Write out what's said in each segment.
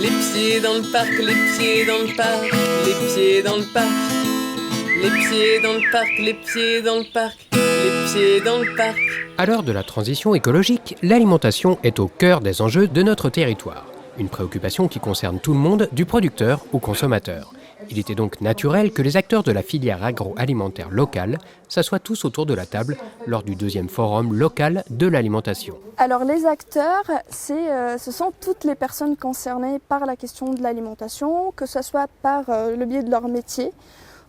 Les pieds dans le parc, les pieds dans le parc, les pieds dans le parc. Les pieds dans le parc, les pieds dans le parc, les pieds dans le parc. À l'heure de la transition écologique, l'alimentation est au cœur des enjeux de notre territoire. Une préoccupation qui concerne tout le monde, du producteur au consommateur. Il était donc naturel que les acteurs de la filière agroalimentaire locale s'assoient tous autour de la table lors du 2e forum local de l'alimentation. Alors les acteurs, ce sont toutes les personnes concernées par la question de l'alimentation, que ce soit par le biais de leur métier.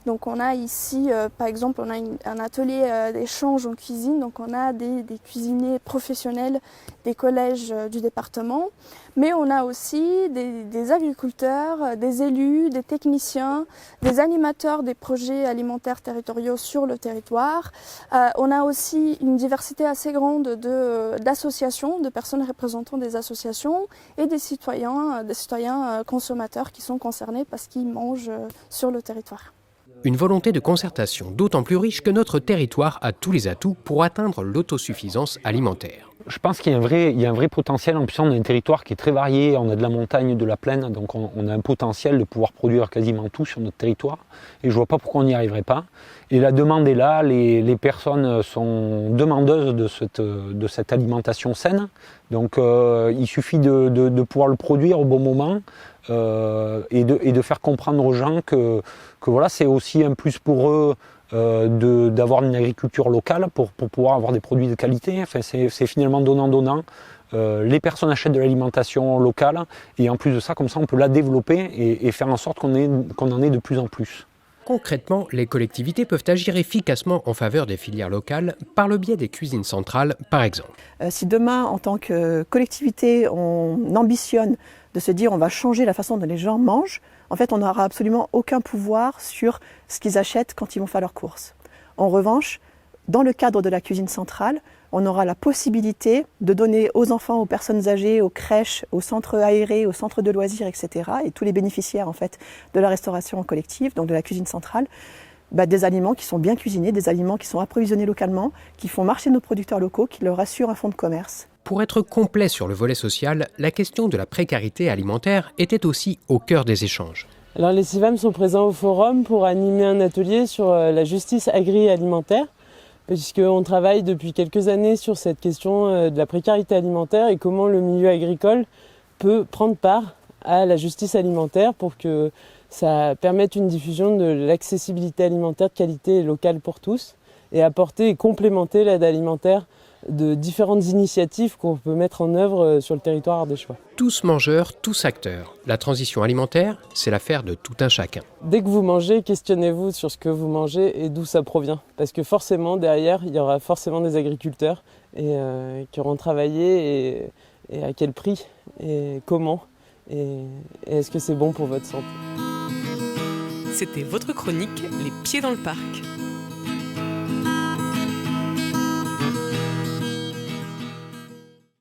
Donc on a ici, par exemple, on a un atelier d'échange en cuisine, donc on a des cuisiniers professionnels des collèges du département, mais on a aussi des agriculteurs, des élus, des techniciens, des animateurs des projets alimentaires territoriaux sur le territoire. On a aussi une diversité assez grande d'associations, de personnes représentant des associations et des citoyens consommateurs qui sont concernés parce qu'ils mangent sur le territoire. Une volonté de concertation d'autant plus riche que notre territoire a tous les atouts pour atteindre l'autosuffisance alimentaire. Je pense qu'il y a un vrai potentiel. En plus, on a un territoire qui est très varié. On a de la montagne, de la plaine, donc on a un potentiel de pouvoir produire quasiment tout sur notre territoire. Et je ne vois pas pourquoi on n'y arriverait pas. Et la demande est là. Les personnes sont demandeuses de cette alimentation saine. Donc, il suffit de pouvoir le produire au bon moment et de faire comprendre aux gens que voilà, c'est aussi un plus pour eux. D'avoir une agriculture locale pour pouvoir avoir des produits de qualité. Enfin, c'est finalement donnant-donnant. Les personnes achètent de l'alimentation locale et en plus de ça, comme ça, on peut la développer et faire en sorte qu'on en ait de plus en plus. Concrètement, les collectivités peuvent agir efficacement en faveur des filières locales par le biais des cuisines centrales, par exemple. Si demain, en tant que collectivité, on ambitionne de se dire on va changer la façon dont les gens mangent, en fait, on n'aura absolument aucun pouvoir sur ce qu'ils achètent quand ils vont faire leurs courses. En revanche, dans le cadre de la cuisine centrale, on aura la possibilité de donner aux enfants, aux personnes âgées, aux crèches, aux centres aérés, aux centres de loisirs, etc., et tous les bénéficiaires en fait, de la restauration collective, donc de la cuisine centrale, des aliments qui sont bien cuisinés, des aliments qui sont approvisionnés localement, qui font marcher nos producteurs locaux, qui leur assurent un fonds de commerce. Pour être complet sur le volet social, la question de la précarité alimentaire était aussi au cœur des échanges. Alors les CIVAM sont présents au forum pour animer un atelier sur la justice agri-alimentaire, puisqu'on travaille depuis quelques années sur cette question de la précarité alimentaire et comment le milieu agricole peut prendre part à la justice alimentaire pour que ça permette une diffusion de l'accessibilité alimentaire de qualité locale pour tous et apporter et complémenter l'aide alimentaire de différentes initiatives qu'on peut mettre en œuvre sur le territoire ardéchois. Tous mangeurs, tous acteurs. La transition alimentaire, c'est l'affaire de tout un chacun. Dès que vous mangez, questionnez-vous sur ce que vous mangez et d'où ça provient. Parce que forcément, derrière, il y aura forcément des agriculteurs qui auront travaillé et à quel prix et comment. Et est-ce que c'est bon pour votre santé ? C'était votre chronique Les pieds dans le parc.